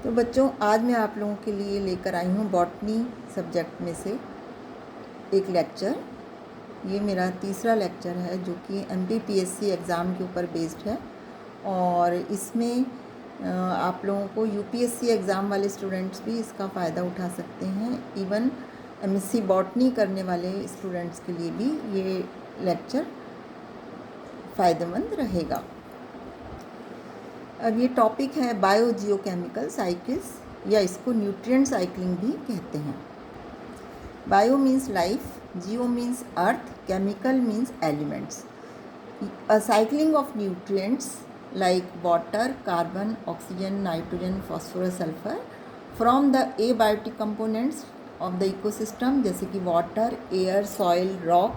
तो बच्चों, आज मैं आप लोगों के लिए लेकर आई हूँ बॉटनी सब्जेक्ट में से एक लेक्चर। ये मेरा तीसरा लेक्चर है जो कि MPPSC एग्ज़ाम के ऊपर बेस्ड है और इसमें आप लोगों को UPSC एग्ज़ाम वाले स्टूडेंट्स भी इसका फ़ायदा उठा सकते हैं। इवन MSc बॉटनी करने वाले स्टूडेंट्स के लिए भी ये लेक्चर फ़ायदेमंद रहेगा। अब ये टॉपिक है बायो जियोकेमिकल साइकिल्स, या इसको न्यूट्रिएंट साइक्लिंग भी कहते हैं। Bio means life, Jio means earth, chemical means elements. A cycling of nutrients like water, carbon, oxygen, nitrogen, phosphorus, sulfur from the abiotic components of the ecosystem जैसे कि water, air, soil, rock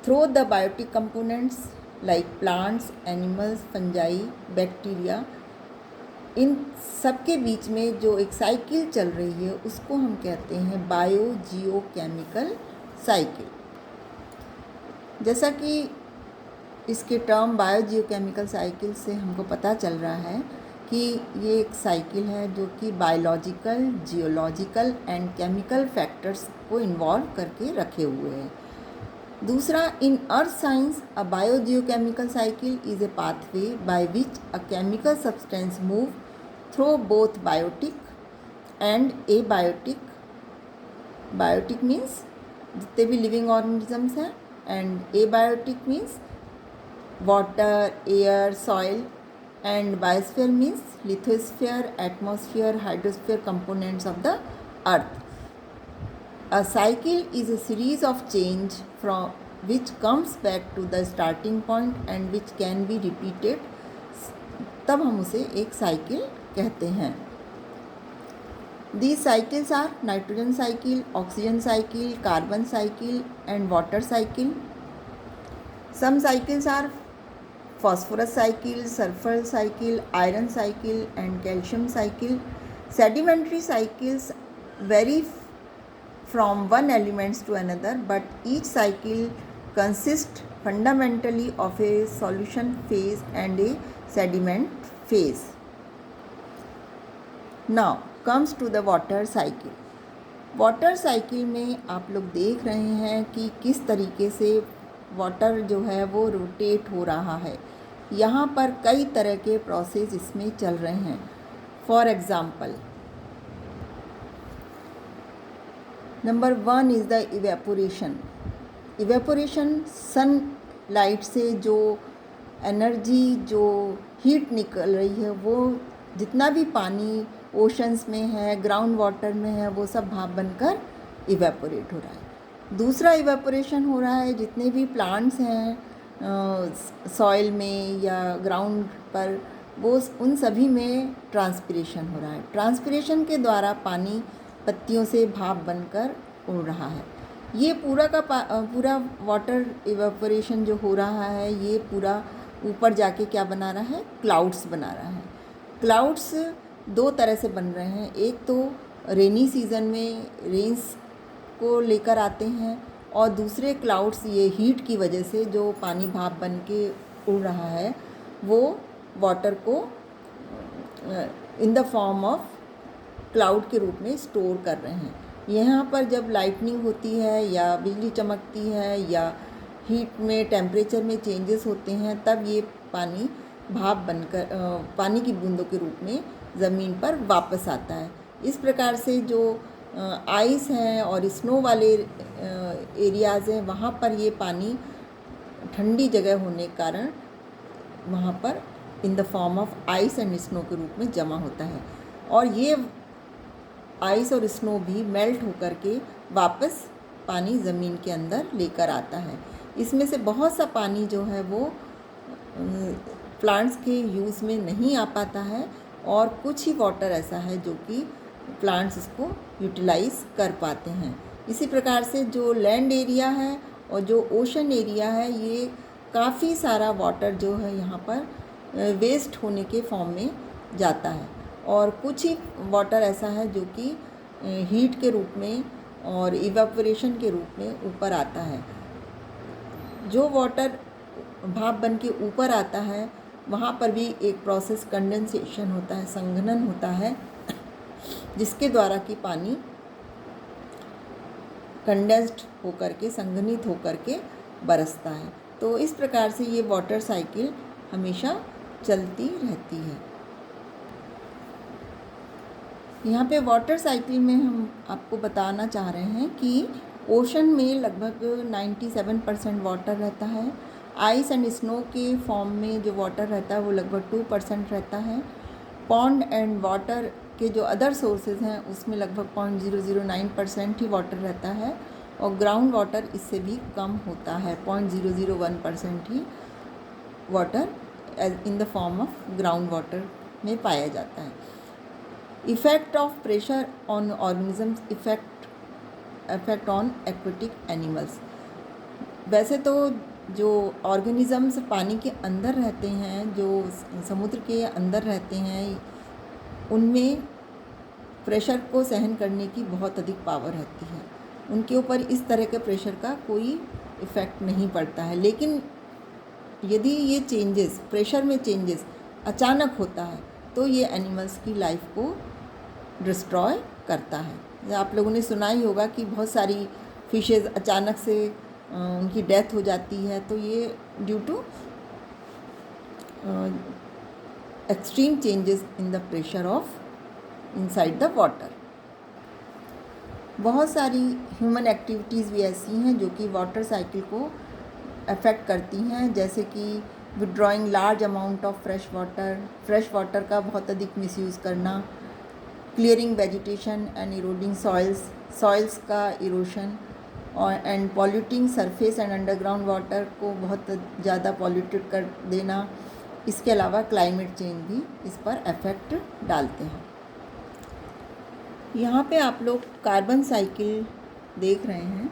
through the biotic components like plants, animals, fungi, bacteria। इन सब के बीच में जो एक cycle चल रही है उसको हम कहते हैं बायो जियो केमिकल साइकिल। जैसा कि इसके टर्म बायो जियोकेमिकल साइकिल से हमको पता चल रहा है कि ये एक साइकिल है जो कि biological, geological and chemical factors को इन्वॉल्व करके रखे हुए हैं। दूसरा, in earth science a biogeochemical cycle is a pathway by which a chemical substance move through both biotic and abiotic. Biotic means जितने भी लिविंग ऑर्गेनिजम्स हैं, and abiotic means water, air, soil, and biosphere means lithosphere, atmosphere, hydrosphere components of the earth. A cycle is a series of change from which comes back to the starting point and which can be repeated, तब हम उसे एक cycle कहते हैं। These cycles are nitrogen cycle, oxygen cycle, carbon cycle and water cycle. Some cycles are phosphorus cycle, sulfur cycle, iron cycle and calcium cycle. Sedimentary cycles vary from one elements to another, but each cycle consists fundamentally of a solution phase and a sediment phase. Now comes to the water cycle. Water cycle में आप लोग देख रहे हैं कि किस तरीके से वाटर जो है वो रोटेट हो रहा है। यहाँ पर कई तरह के प्रोसेस इसमें चल रहे हैं। For example, number 1 is the evaporation. Evaporation sunlight से जो एनर्जी, जो हीट निकल रही है, वो जितना भी पानी ओशंस में है, ग्राउंड वाटर में है, वो सब भाप बनकर इवेपोरेट हो रहा है। दूसरा इवेपोरेशन हो रहा है जितने भी प्लांट्स हैं सॉइल में या ग्राउंड पर, वो उन सभी में ट्रांसपिरेशन हो रहा है। ट्रांसपिरेशन के द्वारा पानी पत्तियों से भाप बनकर उड़ रहा है। ये पूरा का पूरा वाटर इवेपोरेशन जो हो रहा है, ये पूरा ऊपर जाके क्या बना रहा है, क्लाउड्स बना रहा है। क्लाउड्स दो तरह से बन रहे हैं। एक तो रेनी सीज़न में रेन्स को लेकर आते हैं, और दूसरे क्लाउड्स ये हीट की वजह से जो पानी भाप बन के उड़ रहा है वो वाटर को इन द फॉर्म ऑफ क्लाउड के रूप में स्टोर कर रहे हैं। यहाँ पर जब लाइटनिंग होती है या बिजली चमकती है या हीट में टेम्परेचर में चेंजेस होते हैं, तब ये पानी भाप बनकर पानी की बूंदों के रूप में ज़मीन पर वापस आता है। इस प्रकार से जो आइस हैं और स्नो वाले एरियाज़ हैं, वहाँ पर ये पानी ठंडी जगह होने के कारण वहाँ पर इन the form of ice and snow के रूप में जमा होता है, और ये आइस और स्नो भी मेल्ट होकर के वापस पानी ज़मीन के अंदर लेकर आता है। इसमें से बहुत सा पानी जो है वो प्लांट्स के यूज़ में नहीं आ पाता है, और कुछ ही वाटर ऐसा है जो कि प्लांट्स इसको यूटिलाइज़ कर पाते हैं। इसी प्रकार से जो लैंड एरिया है और जो ओशन एरिया है, ये काफ़ी सारा वाटर जो है यहाँ पर वेस्ट होने के फॉर्म में जाता है, और कुछ ही वाटर ऐसा है जो कि हीट के रूप में और इवेपोरेशन के रूप में ऊपर आता है। जो वाटर भाप बन के ऊपर आता है वहाँ पर भी एक प्रोसेस कंडेंसेशन होता है, संघनन होता है, जिसके द्वारा कि पानी कंडेंस्ड होकर के, संघनित होकर के बरसता है। तो इस प्रकार से ये वाटर साइकिल हमेशा चलती रहती है। यहाँ पे वाटर साइकिल में हम आपको बताना चाह रहे हैं कि ओशन में लगभग 97% वाटर रहता है। आइस एंड स्नो के फॉर्म में जो वाटर रहता है वो लगभग 2% रहता है। पॉन्ड एंड वाटर के जो अदर सोर्सेज हैं उसमें लगभग 0.009% ही वाटर रहता है, और ग्राउंड वाटर इससे भी कम होता है, 0.001% ही water in the form of ground water में पाया जाता है। Effect of pressure on organisms, effect on aquatic animals. वैसे तो जो ऑर्गेनिजम्स पानी के अंदर रहते हैं, जो समुद्र के अंदर रहते हैं, उनमें प्रेशर को सहन करने की बहुत अधिक पावर रहती है। उनके ऊपर इस तरह के प्रेशर का कोई इफ़ेक्ट नहीं पड़ता है। लेकिन यदि ये चेंजेस, प्रेशर में चेंजेस अचानक होता है तो ये एनिमल्स की लाइफ को डिस्ट्रॉय करता है। आप लोगों ने सुना ही होगा कि बहुत सारी फिशेस अचानक से उनकी डेथ हो जाती है, तो ये due to extreme changes in the pressure of inside the water. बहुत सारी ह्यूमन एक्टिविटीज़ भी ऐसी हैं जो कि वाटर साइकिल को अफेक्ट करती हैं, जैसे कि withdrawing large amount of fresh water का बहुत अधिक मिसयूज़ करना, clearing vegetation and eroding soils का इरोशन, और and polluting surface and underground water को बहुत ज़्यादा पॉल्यूटेड कर देना। इसके अलावा क्लाइमेट चेंज भी इस पर इफेक्ट डालते हैं। यहाँ पे आप लोग कार्बन साइकिल देख रहे हैं।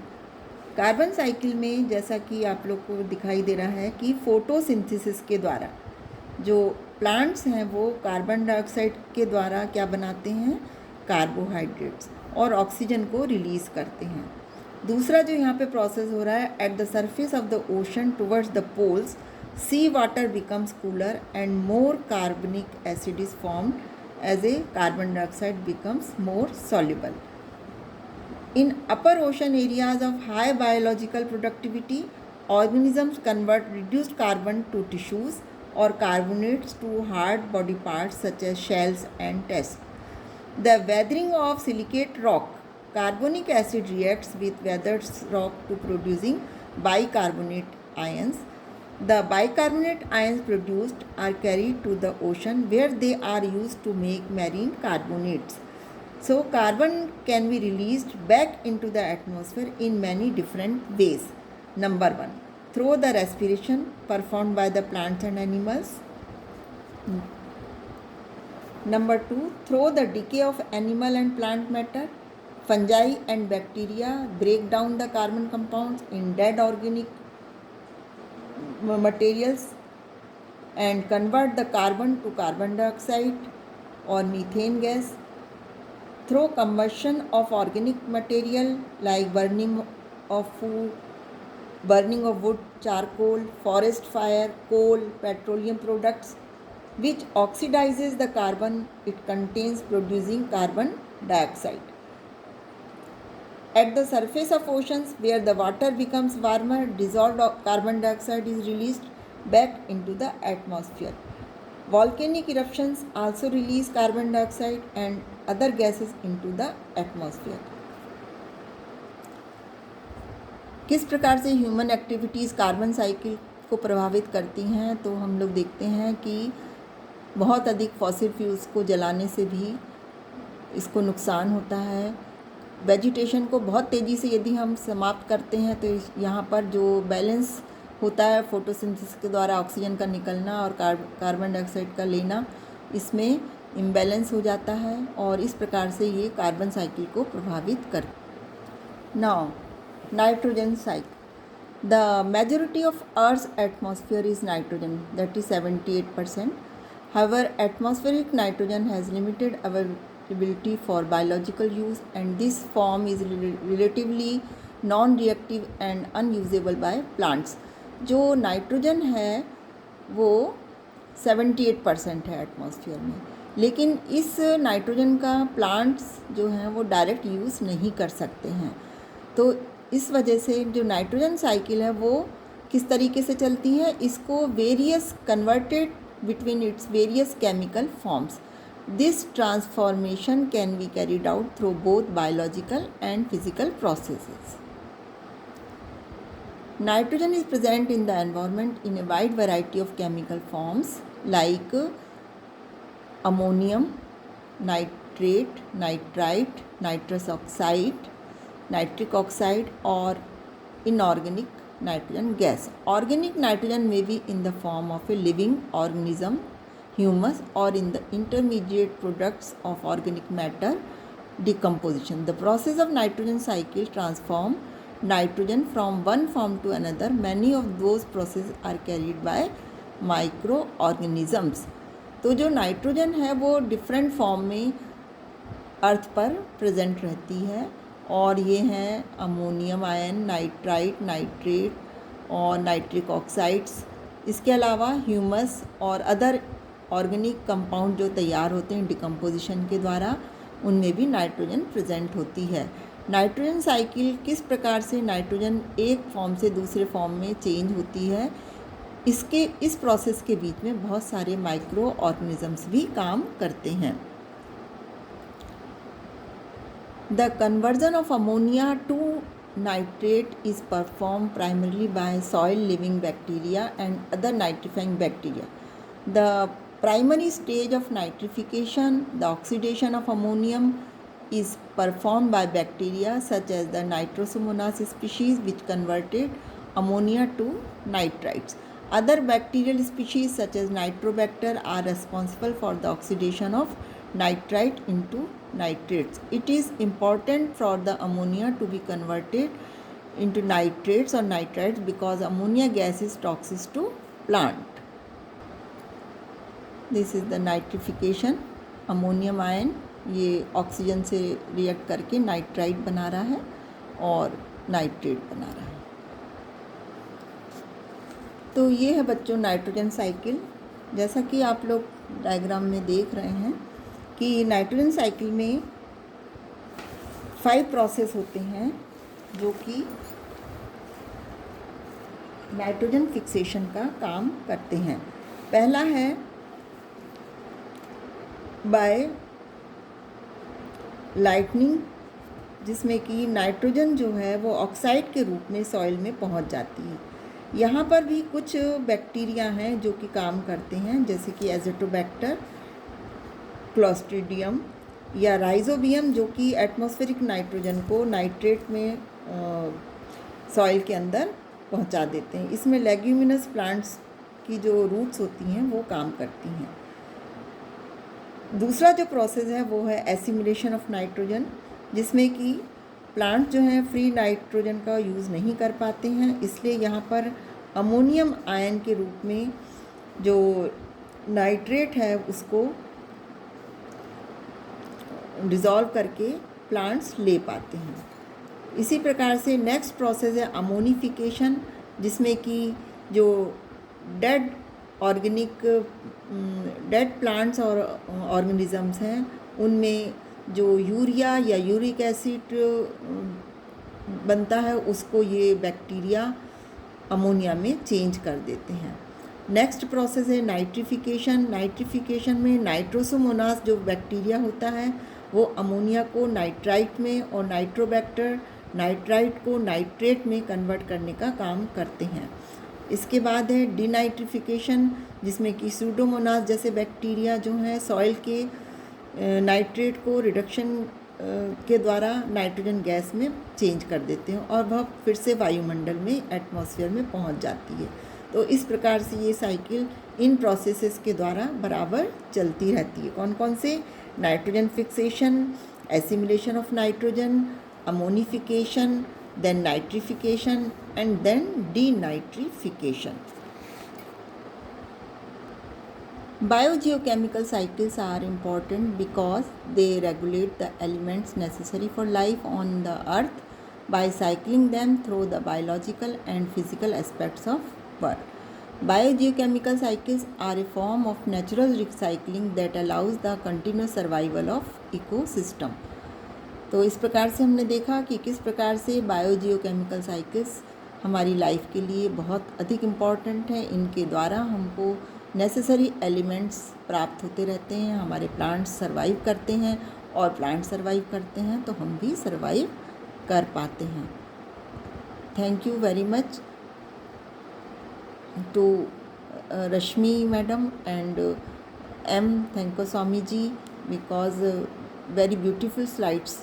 कार्बन साइकिल में जैसा कि आप लोग को दिखाई दे रहा है कि फोटोसिंथेसिस के द्वारा जो प्लांट्स हैं वो कार्बन डाइऑक्साइड के द्वारा क्या बनाते हैं, कार्बोहाइड्रेट्स, और ऑक्सीजन को रिलीज़ करते हैं। दूसरा जो यहाँ पे प्रोसेस हो रहा है, at the surface of the ocean towards the poles sea water becomes cooler and more carbonic acid is formed as a carbon dioxide becomes more soluble. In upper ocean areas of high biological productivity, organisms convert reduced carbon to tissues or carbonates to hard body parts such as shells and tests. The weathering of silicate rock, carbonic acid reacts with weathered rock to producing bicarbonate ions. The bicarbonate ions produced are carried to the ocean where they are used to make marine carbonates. So carbon can be released back into the atmosphere in many different ways. Number 1, through the respiration performed by the plants and animals. Number 2, through the decay of animal and plant matter. Fungi and bacteria break down the carbon compounds in dead organic materials and convert the carbon to carbon dioxide or methane gas. Through combustion of organic material like burning of wood, charcoal, forest fire, coal, petroleum products, which oxidizes the carbon it contains, producing carbon dioxide. At the surface of oceans, where the water becomes warmer, dissolved carbon dioxide is released back into the atmosphere. Volcanic eruptions also release carbon dioxide and other gases into the atmosphere. किस प्रकार से human activities carbon cycle को प्रभावित करती हैं, तो हम लोग देखते हैं कि बहुत अधिक फॉसिल फ्यूल्स को जलाने से भी इसको नुकसान होता है। वेजिटेशन को बहुत तेज़ी से यदि हम समाप्त करते हैं तो यहाँ पर जो बैलेंस होता है फोटोसिंथेसिस के द्वारा ऑक्सीजन का निकलना और कार्बन डाइऑक्साइड का लेना, इसमें इम्बैलेंस हो जाता है और इस प्रकार से ये कार्बन साइकिल को प्रभावित कर। Now nitrogen cycle. The majority of earth's atmosphere is nitrogen, that is 78%. However atmospheric nitrogen has limited availability for biological use and this form is relatively non-reactive and unusable by plants. जो nitrogen है वो 78% है atmosphere में। लेकिन इस nitrogen का plants जो हैं वो डायरेक्ट यूज़ नहीं कर सकते हैं। तो इस वजह से जो नाइट्रोजन साइकिल है वो किस तरीके से चलती है, इसको various converted between its various chemical forms. This transformation can be carried out through both biological and physical processes. Nitrogen is present in the environment in a wide variety of chemical forms like ammonium, nitrate, nitrite, nitrous oxide, nitric oxide or inorganic nitrogen gas. Organic nitrogen may be in the form of a living organism, humus, or in the intermediate products of organic matter decomposition. The process of nitrogen cycle transform nitrogen from one form to another. Many of those processes are carried by microorganisms. तो जो nitrogen है वो different form में अर्थ पर present रहती है और ये हैं अमोनियम आयन, नाइट्राइट, नाइट्रेट और नाइट्रिक ऑक्साइड्स। इसके अलावा ह्यूमस और अदर ऑर्गेनिक कंपाउंड जो तैयार होते हैं डिकम्पोजिशन के द्वारा, उनमें भी नाइट्रोजन प्रेजेंट होती है। नाइट्रोजन साइकिल किस प्रकार से नाइट्रोजन एक फॉर्म से दूसरे फॉर्म में चेंज होती है, इस प्रोसेस के बीच में बहुत सारे माइक्रो ऑर्गेनिजम्स भी काम करते हैं। The conversion of ammonia to nitrate is perform primarily by soil living bacteria and other nitrifying bacteria. The primary stage of nitrification, the oxidation of ammonium is performed by bacteria such as the Nitrosomonas species which converted ammonia to nitrites. Other bacterial species such as Nitrobacter are responsible for the oxidation of nitrite into nitrates. It is important for the ammonia to be converted into nitrates or nitrites because ammonia gas is toxic to plant. This is the nitrification. Ammonium ion ये oxygen से react करके nitrite बना रहा है और nitrate बना रहा है। तो ये है बच्चों नाइट्रोजन साइकिल। जैसा कि आप लोग डायग्राम में देख रहे हैं कि नाइट्रोजन साइकिल में 5 प्रोसेस होते हैं जो कि नाइट्रोजन फिक्सेशन का काम करते हैं। पहला है बाय लाइटनिंग, जिसमें कि नाइट्रोजन जो है वो ऑक्साइड के रूप में सॉइल में पहुंच जाती है। यहाँ पर भी कुछ बैक्टीरिया हैं जो कि काम करते हैं, जैसे कि एज़ोटोबैक्टर, क्लोस्ट्रीडियम या राइजोबियम, जो कि एटमॉस्फेरिक नाइट्रोजन को नाइट्रेट में सॉइल के अंदर पहुँचा देते हैं। इसमें लेग्यूमिनस प्लांट्स की जो रूट्स होती हैं वो काम करती हैं। दूसरा जो प्रोसेस है वो है एसिमिलेशन ऑफ नाइट्रोजन, जिसमें कि प्लांट जो हैं फ्री नाइट्रोजन का यूज़ नहीं कर पाते हैं, इसलिए यहाँ पर अमोनियम आयन के रूप में जो नाइट्रेट है उसको डिज़ोल्व करके प्लांट्स ले पाते हैं। इसी प्रकार से नेक्स्ट प्रोसेस है अमोनिफिकेशन, जिसमें कि जो डेड प्लांट्स और ऑर्गेनिजम्स हैं उनमें जो यूरिया या यूरिक एसिड बनता है उसको ये बैक्टीरिया अमोनिया में चेंज कर देते हैं। नेक्स्ट प्रोसेस है नाइट्रिफिकेशन। नाइट्रिफिकेशन में नाइट्रोसोमोनास जो बैक्टीरिया होता है वो अमोनिया को नाइट्राइट में और नाइट्रोबैक्टर नाइट्राइट को नाइट्रेट में कन्वर्ट करने का काम करते हैं। इसके बाद है डीनाइट्रिफिकेशन, जिसमें कि सूडोमोनास जैसे बैक्टीरिया जो हैं सॉइल के नाइट्रेट को रिडक्शन के द्वारा नाइट्रोजन गैस में चेंज कर देते हैं और वह फिर से वायुमंडल में एटमॉस्फेयर में पहुंच जाती है। तो इस प्रकार से ये साइकिल इन प्रोसेसेस के द्वारा बराबर चलती रहती है। कौन कौन से? Nitrogen fixation, assimilation of nitrogen, ammonification, then nitrification and then denitrification. Biogeochemical cycles are important because they regulate the elements necessary for life on the earth by cycling them through the biological and physical aspects of work. Biogeochemical cycles are a form of natural recycling that allows the continuous survival of ecosystem. तो इस प्रकार से हमने देखा कि किस प्रकार से बायोजियोकेमिकल साइकिल्स हमारी लाइफ के लिए बहुत अधिक इम्पॉर्टेंट है। इनके द्वारा हमको नेसेसरी एलिमेंट्स प्राप्त होते रहते हैं, हमारे प्लांट्स सर्वाइव करते हैं और प्लांट सर्वाइव करते हैं तो हम भी सर्वाइव कर पाते हैं। Thank you very much to Rashmi madam and M. Thankoswamy ji because very beautiful slides